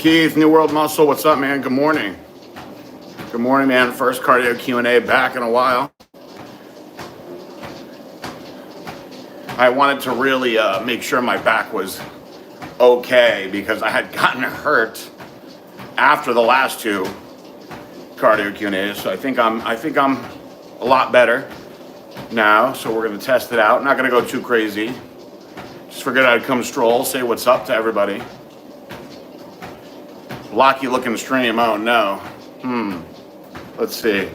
Keith, New World Muscle, what's up, man? Good morning. Good morning, man. First cardio Q&A back in a while. I wanted to really make sure my back was okay because I had gotten hurt after the last two cardio Q&As. So I think I'm a lot better now. So we're gonna test it out. Not gonna go too crazy. Just figured I'd come stroll, say what's up to everybody. Blocky looking stream. Oh no. Let's see.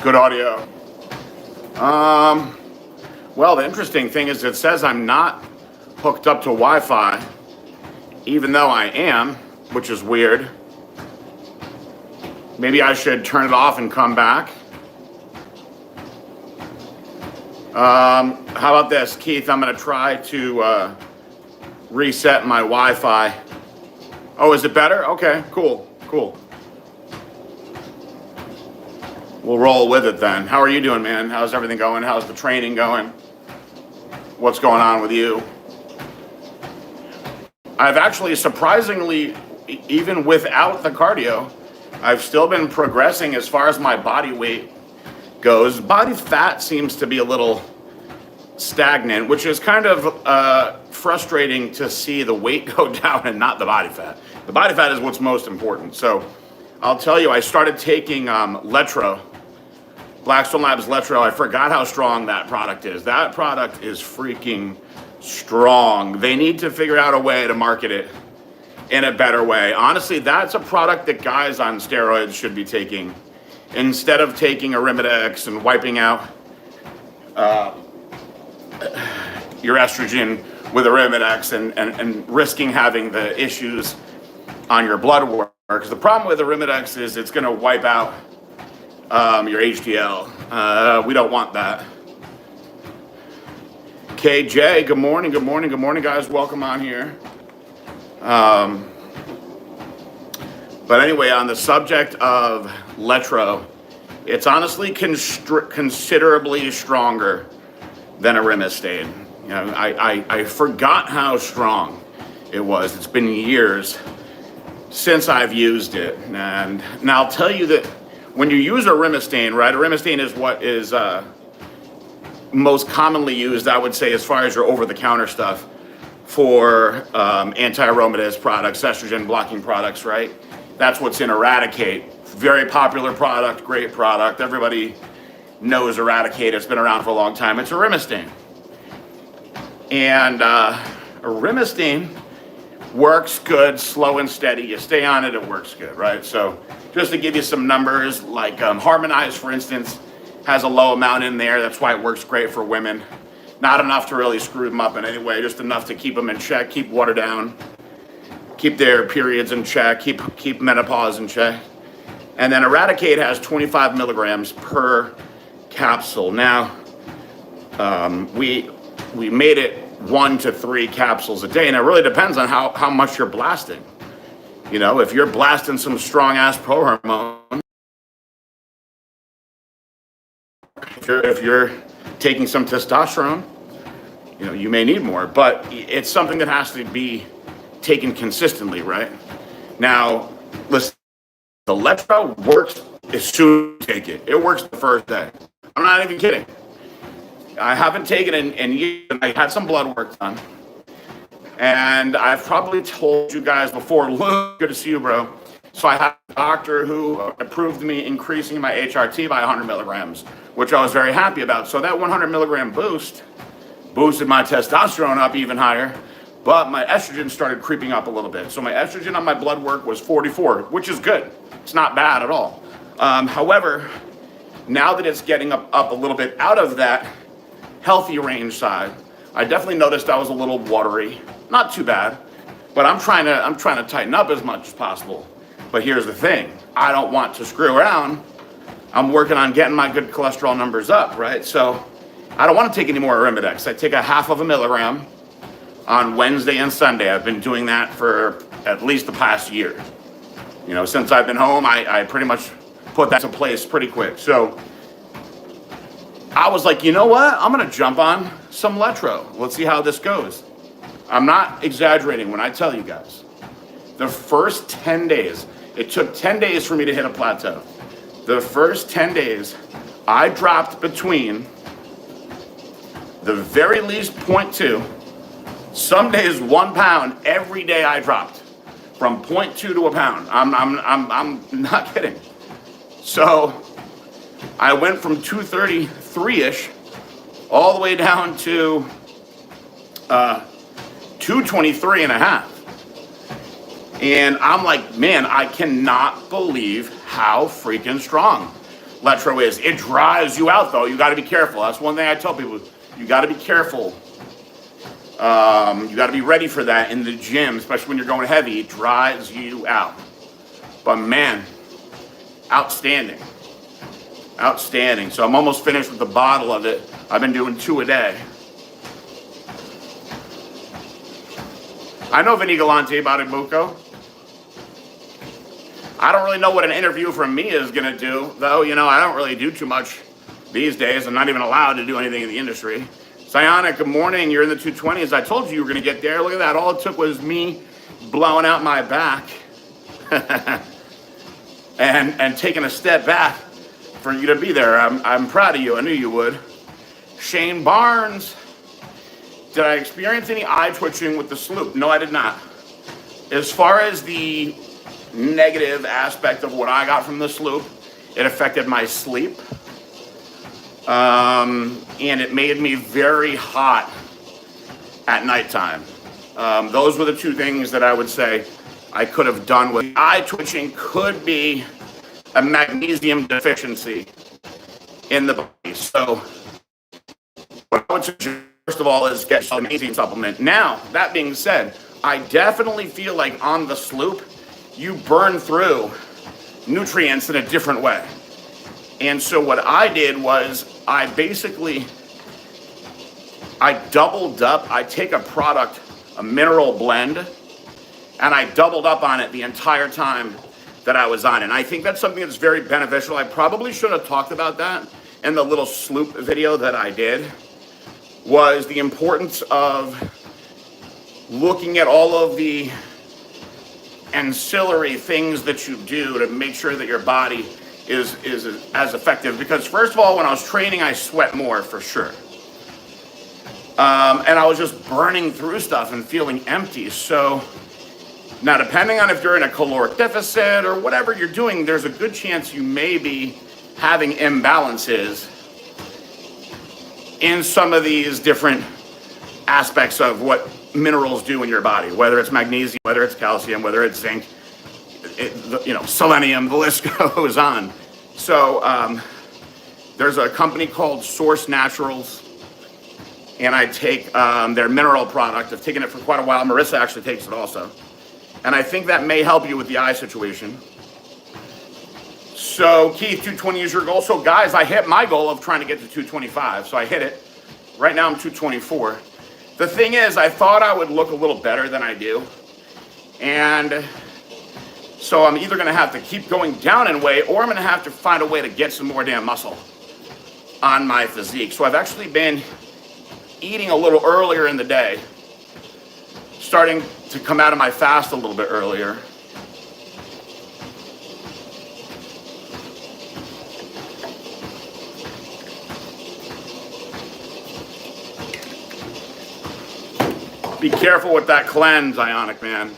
Good audio. Well, the interesting thing is it says I'm not hooked up to Wi-Fi, even though I am, which is weird. Maybe I should turn it off and come back. How about this, Keith? I'm gonna try to reset my Wi-Fi. Oh, is it better? Okay, cool. We'll roll with it then. How are you doing, man? How's everything going? How's the training going? What's going on with you? I've actually surprisingly, even without the cardio, I've still been progressing as far as my body weight goes. Body fat seems to be a little stagnant, which is kind of frustrating to see the weight go down and not the body fat. The body fat is what's most important. So I'll tell you, I started taking Letro, Blackstone Labs Letro. I forgot how strong that product is. That product is freaking strong. They need to figure out a way to market it in a better way. Honestly, that's a product that guys on steroids should be taking instead of taking Arimidex and wiping out your estrogen with Arimidex and risking having the issues on your blood work. Because the problem with Arimidex is it's going to wipe out your HDL. We don't want that. KJ, good morning, guys. Welcome on here. But anyway, on the subject of Letro, it's honestly considerably stronger than Arimistane. You know, I forgot how strong it was. It's been years since I've used it. And now I'll tell you that when you use Arimistane, right? Arimistane is what is most commonly used, I would say, as far as your over-the-counter stuff for anti-aromatase products, estrogen blocking products, right? That's what's in Eradicate. Very popular product, great product. Everybody knows Eradicate. It's been around for a long time. It's Arimistane. And Arimistane works good, slow and steady. You stay on it, it works good, right? So just to give you some numbers, like Harmonize, for instance, has a low amount in there. That's why it works great for women. Not enough to really screw them up in any way, just enough to keep them in check, keep water down, keep their periods in check, keep menopause in check. And then Eradicate has 25 milligrams per capsule. Now, we made it 1 to 3 capsules a day, and it really depends on how much you're blasting. You know, if you're blasting some strong ass prohormone, if you're taking some testosterone, you know, you may need more, but it's something that has to be taken consistently, right? Now, listen, the Letro works as soon as you take it. It works the first day. I'm not even kidding. I haven't taken it in years. I had some blood work done. And I've probably told you guys before, Luke, good to see you, bro. So I had a doctor who approved me increasing my HRT by 100 milligrams, which I was very happy about. So that 100 milligram boost boosted my testosterone up even higher, but my estrogen started creeping up a little bit. So my estrogen on my blood work was 44, which is good. It's not bad at all. However, now that it's getting up a little bit out of that healthy range side, I definitely noticed I was a little watery. Not too bad, but I'm trying to tighten up as much as possible. But here's the thing, I don't want to screw around. I'm working on getting my good cholesterol numbers up, right? So I don't want to take any more Arimidex. I take a 0.5 milligram on Wednesday and Sunday. I've been doing that for at least the past year. You know, since I've been home, I pretty much put that in place pretty quick. So I was like, you know what? I'm gonna jump on some Letro. Let's see how this goes. I'm not exaggerating when I tell you guys. The first 10 days, it took 10 days for me to hit a plateau. The first 10 days, I dropped between the very least 0.2, some days 1 pound every day I dropped from 0.2 to a pound. I'm not kidding. So I went from 233-ish all the way down to 223 and a half. And I'm like, man, I cannot believe how freaking strong Letro is. It dries you out though. You got to be careful. That's one thing I tell people. You got to be careful. You got to be ready for that in the gym, especially when you're going heavy. It dries you out. But man, outstanding. Outstanding. So I'm almost finished with the bottle of it. I've been doing 2 a day. I know Vinny Galante about Ibuco. I don't really know what an interview from me is going to do, though. You know, I don't really do too much these days. I'm not even allowed to do anything in the industry. Psionic, good morning. You're in the 220s. I told you were going to get there. Look at that. All it took was me blowing out my back and taking a step back for you to be there. I'm proud of you. I knew you would. Shane Barnes. Did I experience any eye twitching with the sloop? No, I did not. As far as the negative aspect of what I got from the sloop, it affected my sleep. And it made me very hot at nighttime. Those were the 2 things that I would say I could have done with. Eye twitching could be a magnesium deficiency in the body. So what I would suggest, first of all, is get a magnesium supplement. Now, that being said, I definitely feel like on the sloop, you burn through nutrients in a different way. And so what I did was I doubled up. I take a product, a mineral blend, and I doubled up on it the entire time that I was on it. And I think that's something that's very beneficial. I probably should have talked about that in the little sloop video that I did, was the importance of looking at all of the ancillary things that you do to make sure that your body is as effective. Because first of all, when I was training, I sweat more for sure. And I was just burning through stuff and feeling empty. So now, depending on if you're in a caloric deficit or whatever you're doing, there's a good chance you may be having imbalances in some of these different aspects of what minerals do in your body, whether it's magnesium, whether it's calcium, whether it's zinc, selenium, the list goes on. So there's a company called Source Naturals, and I take their mineral product. I've taken it for quite a while. Marissa actually takes it also. And I think that may help you with the eye situation. So Keith, 220 is your goal. So guys, I hit my goal of trying to get to 225. So I hit it. Right now I'm 224. The thing is, I thought I would look a little better than I do. And so I'm either going to have to keep going down in weight, or I'm going to have to find a way to get some more damn muscle on my physique. So I've actually been eating a little earlier in the day, starting to come out of my fast a little bit earlier. Be careful with that cleanse, Ionic, man.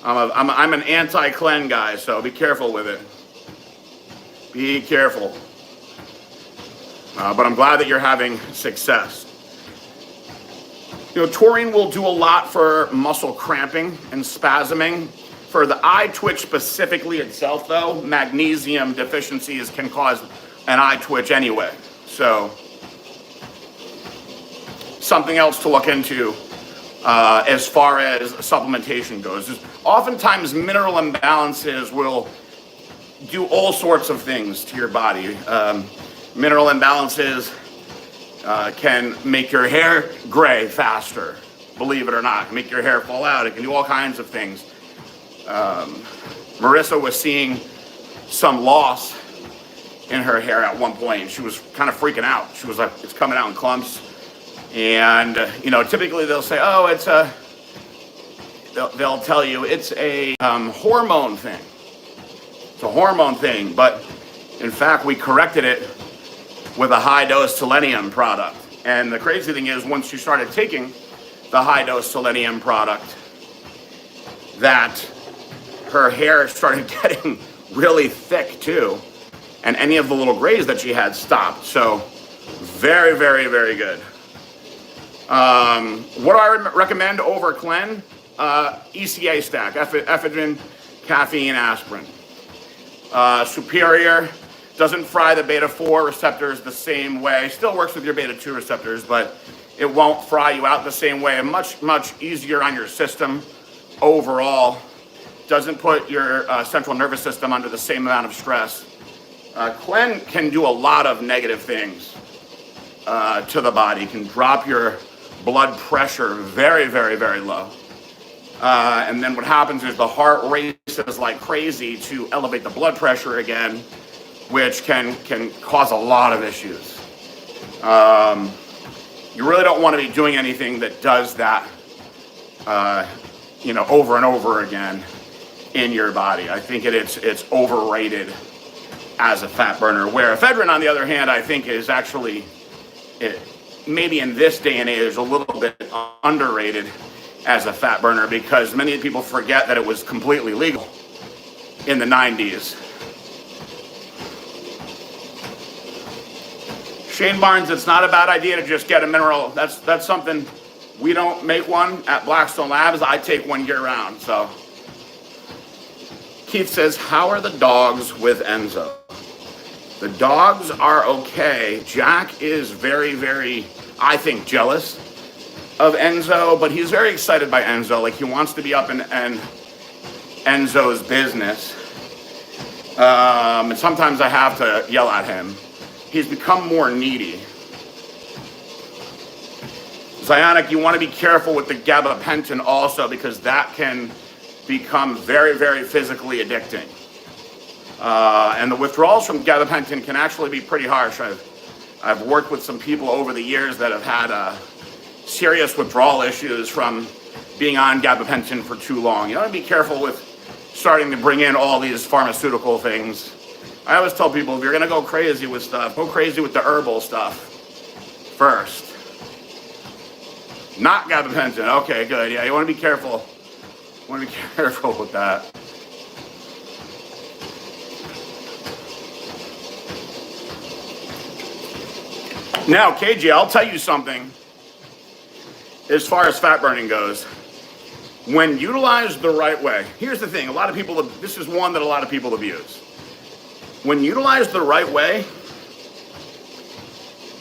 I'm an anti-cleanse guy, so be careful with it. Be careful. But I'm glad that you're having success. You know, taurine will do a lot for muscle cramping and spasming. For the eye twitch specifically itself, though, magnesium deficiencies can cause an eye twitch anyway. So, something else to look into as far as supplementation goes. Is oftentimes mineral imbalances will do all sorts of things to your body. Mineral imbalances can make your hair gray faster, believe it or not. It can make your hair fall out. It can do all kinds of things. Marissa was seeing some loss in her hair at one point. She was kind of freaking out. She was like, it's coming out in clumps. And, typically they'll say, oh, they'll tell you it's a hormone thing. It's a hormone thing. But in fact, we corrected it with a high dose selenium product. And the crazy thing is, once she started taking the high dose selenium product, that her hair started getting really thick too. And any of the little grays that she had stopped. So very, very, very good. What do I recommend over Clen? ECA stack, ephedrine, caffeine, aspirin. Superior, doesn't fry the beta-4 receptors the same way. Still works with your beta-2 receptors, but it won't fry you out the same way. And much, much easier on your system overall. Doesn't put your central nervous system under the same amount of stress. Clen can do a lot of negative things to the body. Can drop your blood pressure very, very, very low. And then what happens is the heart races like crazy to elevate the blood pressure again, which can cause a lot of issues. You really don't want to be doing anything that does that, over and over again in your body. I think it's overrated as a fat burner. Where ephedrine, on the other hand, I think is actually, maybe in this day and age, a little bit underrated as a fat burner, because many people forget that it was completely legal in the 90s. Shane Barnes, it's not a bad idea to just get a mineral. That's something, we don't make one at Blackstone Labs. I take one year round, so. Keith says, how are the dogs with Enzo? The dogs are okay. Jack is very, very, I think, jealous of Enzo, but he's very excited by Enzo. Like, he wants to be up in Enzo's business. And sometimes I have to yell at him. He's become more needy. Zionic, you want to be careful with the gabapentin also, because that can become very, very physically addicting. And the withdrawals from gabapentin can actually be pretty harsh. I've worked with some people over the years that have had serious withdrawal issues from being on gabapentin for too long. You want to be careful with starting to bring in all these pharmaceutical things. I always tell people, if you're going to go crazy with stuff, go crazy with the herbal stuff first. Not gabapentin. Okay, good. Yeah, you want to be careful. You want to be careful with that. Now, KJ, I'll tell you something. As far as fat burning goes, when utilized the right way, here's the thing. This is one that a lot of people abuse. When utilized the right way,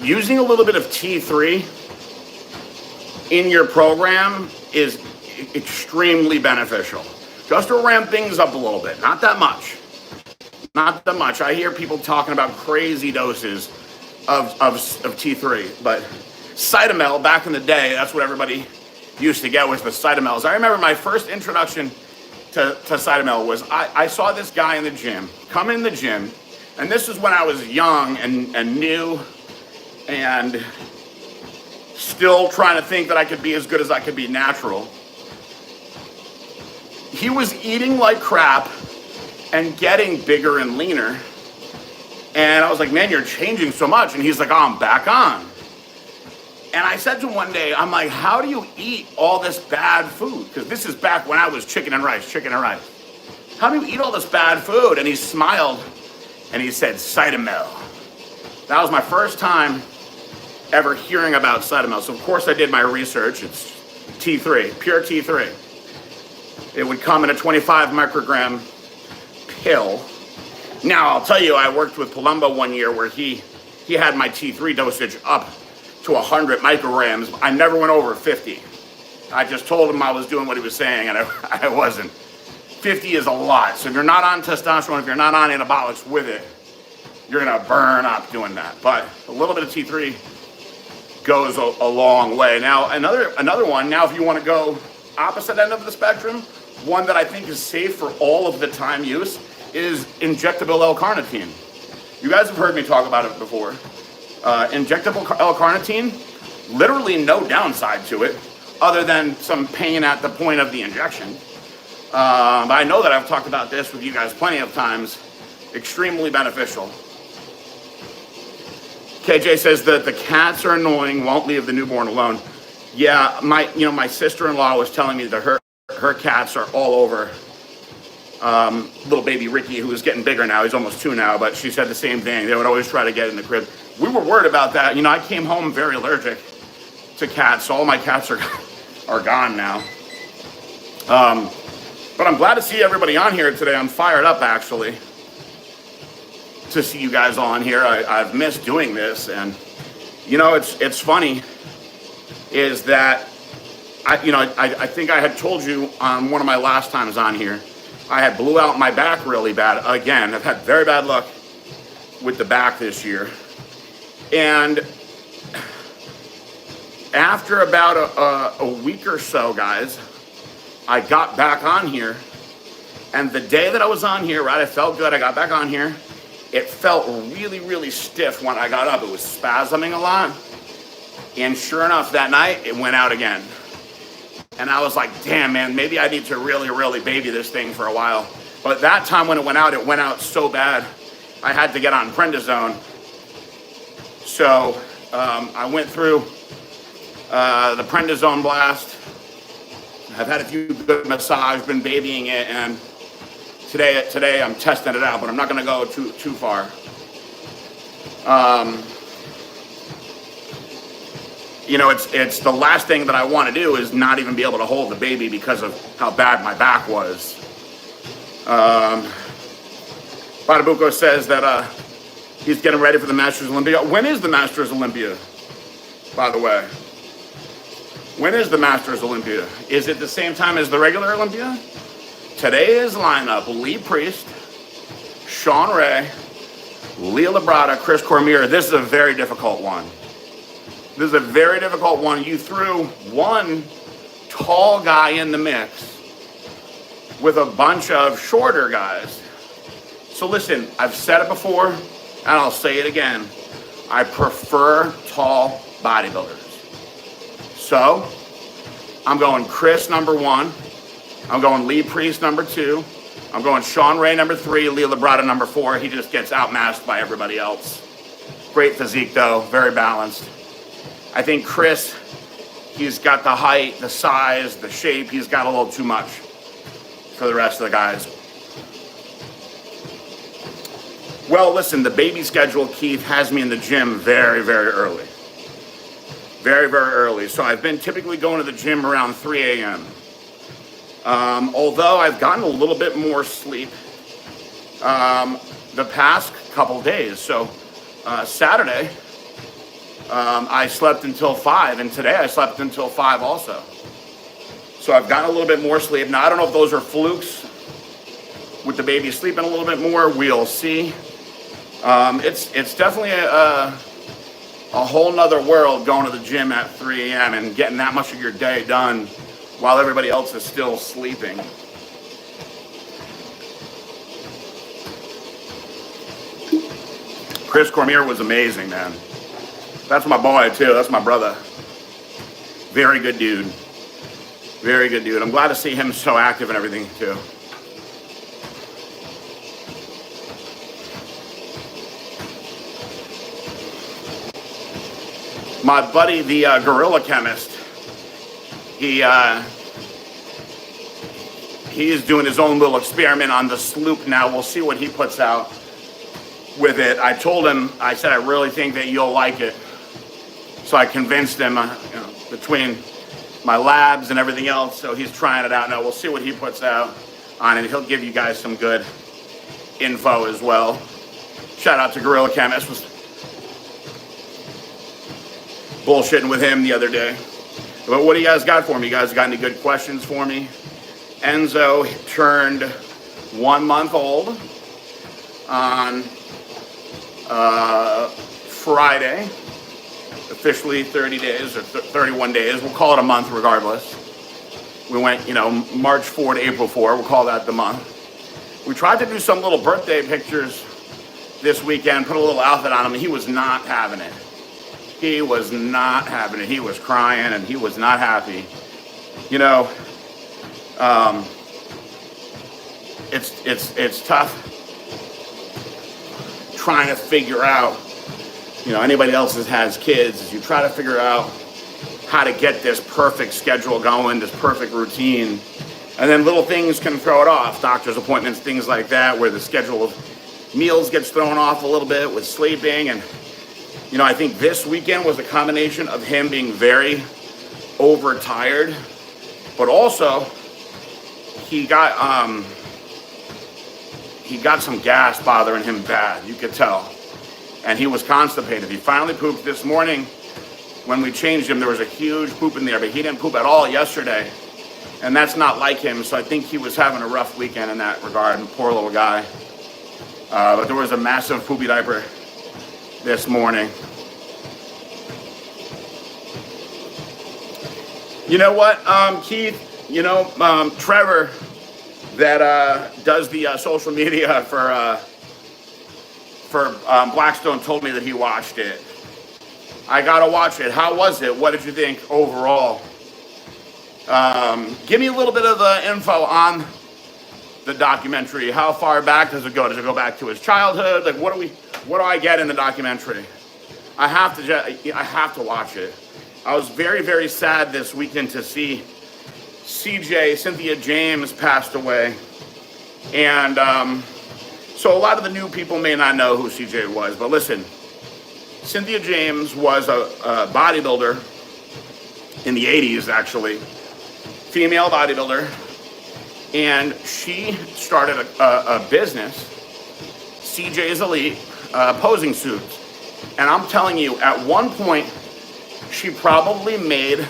using a little bit of T3 in your program is extremely beneficial. Just to ramp things up a little bit, not that much. Not that much. I hear people talking about crazy doses of T3, but Cytomel, back in the day, that's what everybody used to get, was the Cytomels. I remember my first introduction to Cytomel was I saw this guy in the gym, come in the gym, and this is when I was young and new and still trying to think that I could be as good as I could be natural. He was eating like crap and getting bigger and leaner. And I was like, man, you're changing so much. And he's like, oh, I'm back on. And I said to him one day, I'm like, how do you eat all this bad food? Because this is back when I was chicken and rice. How do you eat all this bad food? And he smiled and he said, Cytomel. That was my first time ever hearing about Cytomel. So of course I did my research. It's T3, pure T3. It would come in a 25 microgram pill. Now, I'll tell you, I worked with Palumbo one year where he had my T3 dosage up to 100 micrograms. I never went over 50. I just told him I was doing what he was saying, and I wasn't. 50 is a lot. So if you're not on testosterone, if you're not on anabolics with it, you're going to burn up doing that. But a little bit of T3 goes a long way. Now, another one, now if you want to go opposite end of the spectrum, one that I think is safe for all of the time use is injectable L-carnitine. You guys have heard me talk about it before. Injectable L-carnitine, literally no downside to it, other than some pain at the point of the injection. But I know that I've talked about this with you guys plenty of times. Extremely beneficial. KJ says that the cats are annoying, won't leave the newborn alone. Yeah, my sister-in-law was telling me that her cats are all over little baby Ricky, who is getting bigger now. He's almost 2 now, but she said the same thing. They would always try to get in the crib. We were worried about that. I came home very allergic to cats, so all my cats are gone now. But I'm glad to see everybody on here today. I'm fired up, actually, to see you guys all on here. I've missed doing this, and it's funny is that I think I had told you on one of my last times on here, I had blew out my back really bad. Again, I've had very bad luck with the back this year. And after about a week or so, guys, I got back on here. And the day that I was on here, right, I felt good. I got back on here. It felt really, really stiff when I got up. It was spasming a lot. And sure enough, that night, it went out again. And I was like, damn, man, maybe I need to really, really baby this thing for a while. But that time when it went out so bad, I had to get on prednisone. So I went through the prednisone blast. I've had a few good massages, been babying it, and today I'm testing it out, but I'm not going to go too far. It's the last thing that I want to do is not even be able to hold the baby because of how bad my back was. Badabuco says that he's getting ready for the Masters Olympia. When is the Masters Olympia, by the way? When is the Masters Olympia? Is it the same time as the regular Olympia? Today's lineup: Lee Priest, Sean Ray, Leah Labrada, Chris Cormier. This is a very difficult one. This is a very difficult one. You threw one tall guy in the mix with a bunch of shorter guys. So listen, I've said it before, and I'll say it again. I prefer tall bodybuilders. So I'm going Chris number 1. I'm going Lee Priest number 2. I'm going Sean Ray number 3, Leah Labrada number 4. He just gets outmassed by everybody else. Great physique though, very balanced. I think Chris, he's got the height, the size, the shape. He's got a little too much for the rest of the guys. Well, listen, the baby schedule, Keith, has me in the gym very, very early. Very, very early. So I've been typically going to the gym around 3 a.m. Although I've gotten a little bit more sleep the past couple days. So Saturday, I slept until 5, and today I slept until 5 also. So I've gotten a little bit more sleep. Now, I don't know if those are flukes with the baby sleeping a little bit more. We'll see. It's definitely a whole nother world going to the gym at 3 a.m. and getting that much of your day done while everybody else is still sleeping. Chris Cormier was amazing, man. That's my boy, too. That's my brother. Very good dude. Very good dude. I'm glad to see him so active and everything, too. My buddy, the Gorilla Chemist, he's doing his own little experiment on the Sloop now. We'll see what he puts out with it. I told him, I said, I really think that you'll like it. So I convinced him, between my labs and everything else, so he's trying it out now. We'll see what he puts out on it. He'll give you guys some good info as well. Shout out to Gorilla Chemist. Was bullshitting with him the other day. But what do you guys got for me? You guys got any good questions for me? Enzo turned 1 month old on Friday. Officially 30 days or 31 days. We'll call it a month regardless. We went, March 4 to April 4. We'll call that the month. We tried to do some little birthday pictures this weekend, put a little outfit on him, and he was not having it. He was not having it. He was crying, and he was not happy. You know, it's tough trying to figure out, you know, anybody else that has kids, as you try to figure out how to get this perfect schedule going, this perfect routine, and then little things can throw it off, doctor's appointments, things like that, where the schedule of meals gets thrown off a little bit with sleeping. And, you know, I think this weekend was a combination of him being very overtired, but also he got some gas bothering him bad, you could tell. And he was constipated. He finally pooped this morning. When we changed him, there was a huge poop in there, but he didn't poop at all yesterday. And that's not like him, so I think he was having a rough weekend in that regard. Poor little guy. But there was a massive poopy diaper this morning. You know what, Keith? You know, Trevor, that does the social media for Blackstone, told me that he watched it. I gotta watch it. How was it? What did you think overall? Give me a little bit of the info on the documentary. How far back does it go? Does it go back to his childhood? Like, what do I get in the documentary? I have to watch it. I was very, very sad this weekend to see Cynthia James passed away. And so a lot of the new people may not know who CJ was, but listen, Cynthia James was a bodybuilder in the 80s, actually, female bodybuilder, and she started a business, CJ's Elite, posing suits. And I'm telling you, at one point, she probably made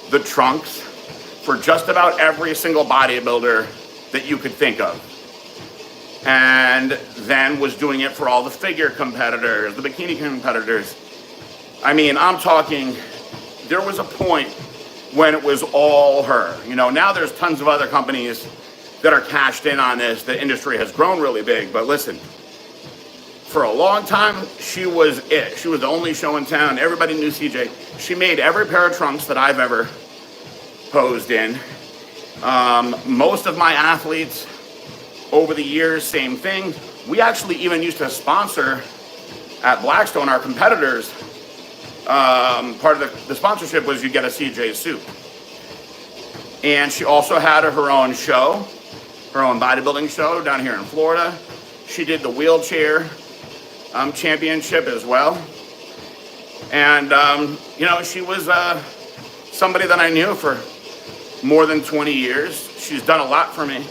the trunks for just about every single bodybuilder that you could think of. And then was doing it for all the figure competitors, the bikini competitors. I mean, I'm talking, there was a point when it was all her. You know, now there's tons of other companies that are cashed in on this. The industry has grown really big, but listen, for a long time, she was it. She was the only show in town. Everybody knew CJ. She made every pair of trunks that I've ever posed in. Most of my athletes over the years, same thing. We actually even used to sponsor at Blackstone, our competitors. Part of the sponsorship was you get a CJ suit. And she also had her own show, her own bodybuilding show down here in Florida. She did the wheelchair championship as well. And, you know, she was somebody that I knew for more than 20 years. She's done a lot for me.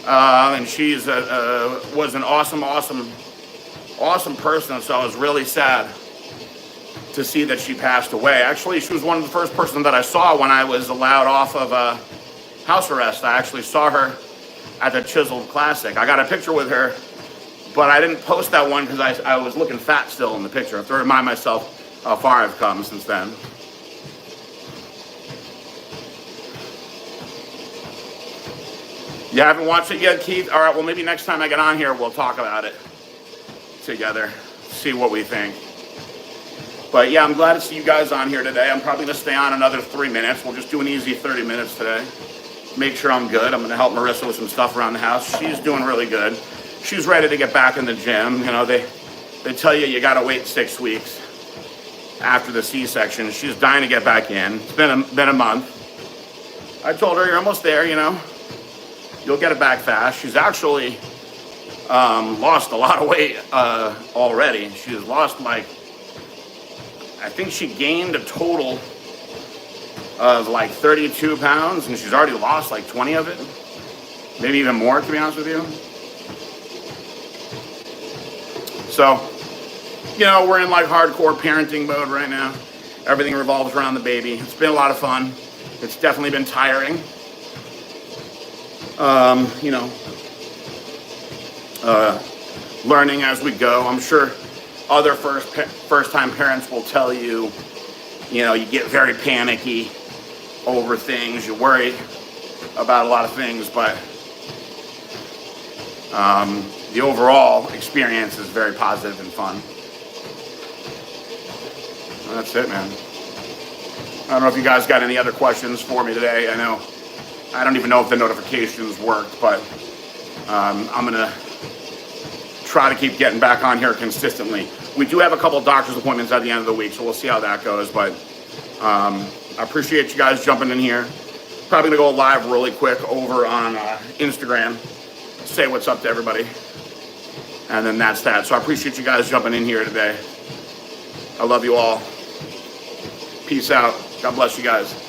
And she's was an awesome person. So I was really sad to see that she passed away. Actually, she was one of the first person that I saw when I was allowed off of house arrest. I actually saw her at the Chiseled Classic. I got a picture with her, but I didn't post that one because I was looking fat still in the picture. I have to remind myself how far I've come since then. You haven't watched it yet, Keith? All right, well, maybe next time I get on here, we'll talk about it together, see what we think. But yeah, I'm glad to see you guys on here today. I'm probably going to stay on another 3 minutes. We'll just do an easy 30 minutes today. Make sure I'm good. I'm going to help Marissa with some stuff around the house. She's doing really good. She's ready to get back in the gym. You know, they tell you got to wait 6 weeks after the C-section. She's dying to get back in. It's been a month. I told her, you're almost there, you know. You'll get it back fast. She's actually lost a lot of weight already. She's lost, like, I think she gained a total of like 32 pounds, and she's already lost like 20 of it. Maybe even more, to be honest with you. So, you know, we're in like hardcore parenting mode right now. Everything revolves around the baby. It's been a lot of fun. It's definitely been tiring. You know, learning as we go. I'm sure other first-time parents will tell you, you know, you get very panicky over things. You worry about a lot of things, but the overall experience is very positive and fun. And that's it, man. I don't know if you guys got any other questions for me today. I don't even know if the notifications worked, but I'm gonna try to keep getting back on here consistently. We do have a couple doctor's appointments at the end of the week, so we'll see how that goes. But I appreciate you guys jumping in here. Probably gonna go live really quick over on Instagram, say what's up to everybody, and then that's that. So I appreciate you guys jumping in here today. I love you all. Peace out. God bless you guys.